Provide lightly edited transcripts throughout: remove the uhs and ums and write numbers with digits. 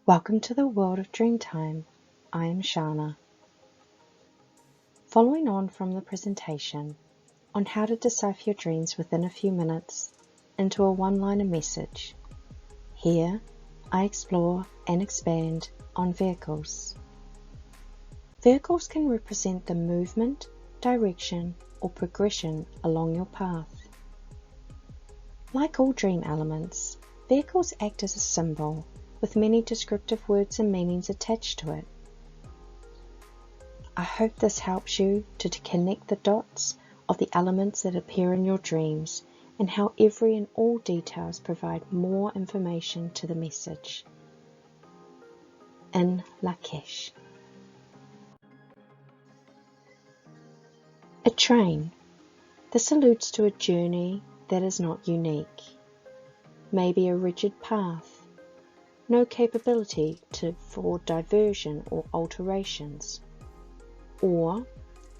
Welcome to the world of Dreamtime. I am Shana. Following on from the presentation on how to decipher your dreams within a few minutes into a one-liner message, here I explore and expand on vehicles. Vehicles can represent the movement, direction, or progression along your path. Like all dream elements, vehicles act as a symbol with many descriptive words and meanings attached to it. I hope this helps you to connect the dots of the elements that appear in your dreams and how every and all details provide more information to the message. In Lak'ech. A train. This alludes to a journey that is not unique, maybe a rigid path, no capability for diversion or alterations? Or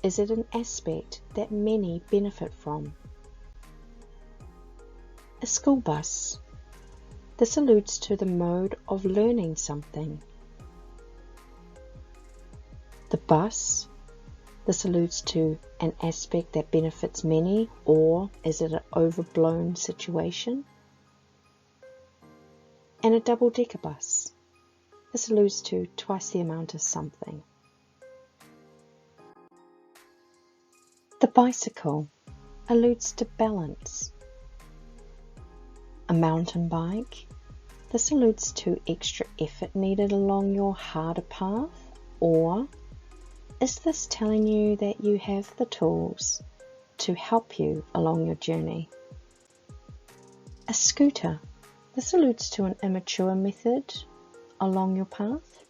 is it an aspect that many benefit from? A school bus. This alludes to the mode of learning something. The bus. This alludes to an aspect that benefits many, or is it an overblown situation? And a double-decker bus. This alludes to twice the amount of something. The bicycle alludes to balance. A mountain bike. This alludes to extra effort needed along your harder path, or is this telling you that you have the tools to help you along your journey? A scooter. This alludes to an immature method along your path.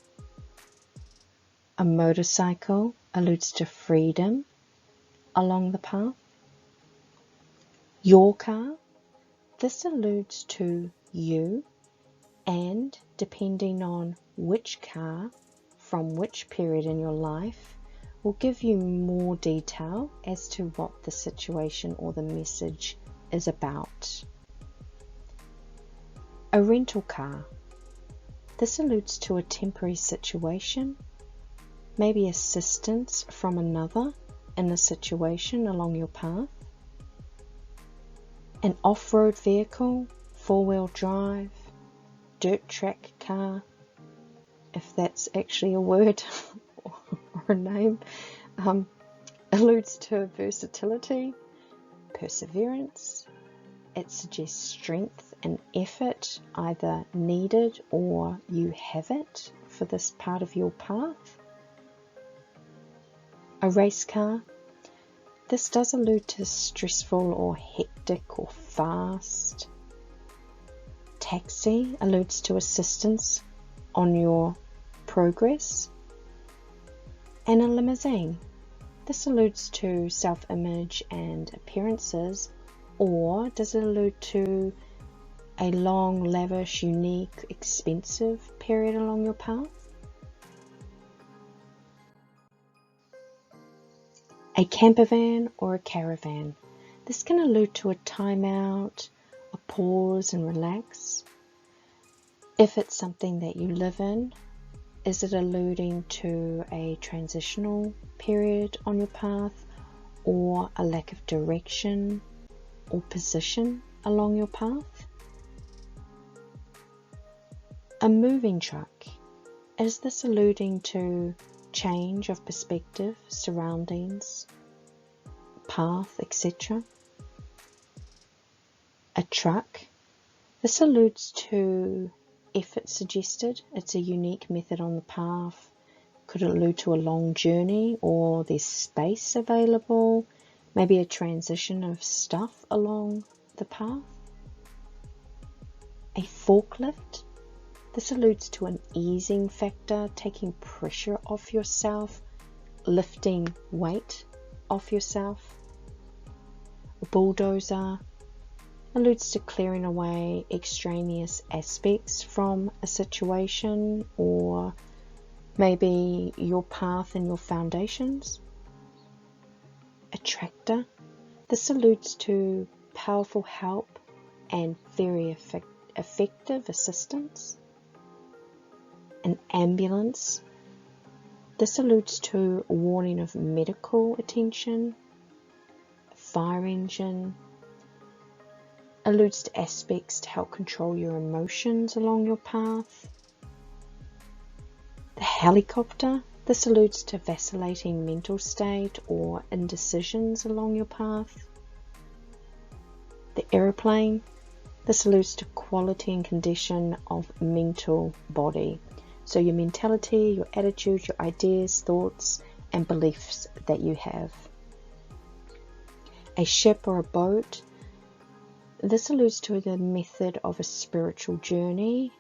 A motorcycle alludes to freedom along the path. Your car. This alludes to you, and depending on which car from which period in your life will give you more detail as to what the situation or the message is about. A rental car. This alludes to a temporary situation, maybe assistance from another in a situation along your path. An off-road vehicle, four-wheel drive, dirt track car, if that's actually a word or a name, alludes to versatility, perseverance. It suggests strength and effort, either needed or you have it for this part of your path. A race car. This does allude to stressful or hectic or fast. Taxi alludes to assistance on your progress. And a limousine. This alludes to self-image and appearances, or does it allude to a long, lavish, unique, expensive period along your path? A camper van or a caravan. This can allude to a timeout, a pause and relax. If it's something that you live in, is it alluding to a transitional period on your path, or a lack of direction or position along your path? A moving truck. Is this alluding to change of perspective, surroundings, path, etc.? A truck. This alludes to effort suggested. It's a unique method on the path. Could allude to a long journey, or there's space available, maybe a transition of stuff along the path. A forklift. This alludes to an easing factor, taking pressure off yourself, lifting weight off yourself. A bulldozer alludes to clearing away extraneous aspects from a situation, or maybe your path and your foundations. A tractor. This alludes to powerful help and very effective assistance. An ambulance. This alludes to a warning of medical attention. A fire engine alludes to aspects to help control your emotions along your path. The helicopter. This alludes to vacillating mental state or indecisions along your path. The aeroplane. This alludes to quality and condition of mental body. So your mentality, your attitude, your ideas, thoughts, and beliefs that you have. A ship or a boat. This alludes to the method of a spiritual journey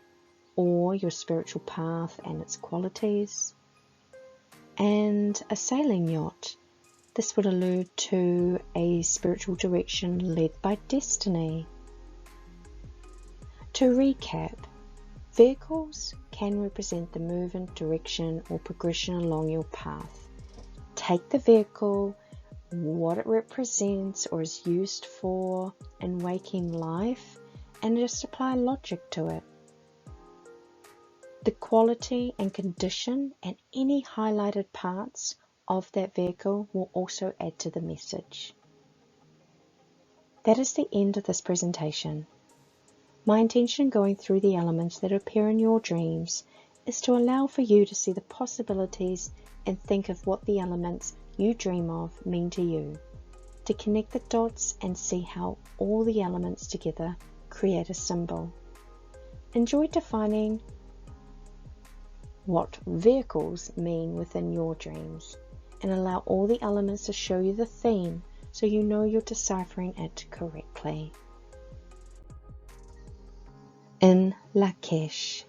or your spiritual path and its qualities. And a sailing yacht. This would allude to a spiritual direction led by destiny. To recap, vehicles can represent the movement, direction, or progression along your path. Take the vehicle, what it represents or is used for in waking life, and just apply logic to it. The quality and condition and any highlighted parts of that vehicle will also add to the message. That is the end of this presentation. My intention going through the elements that appear in your dreams is to allow for you to see the possibilities and think of what the elements you dream of mean to you, to connect the dots and see how all the elements together create a symbol. Enjoy defining what vehicles mean within your dreams, and allow all the elements to show you the theme so you know you're deciphering it correctly. In Lak'ech.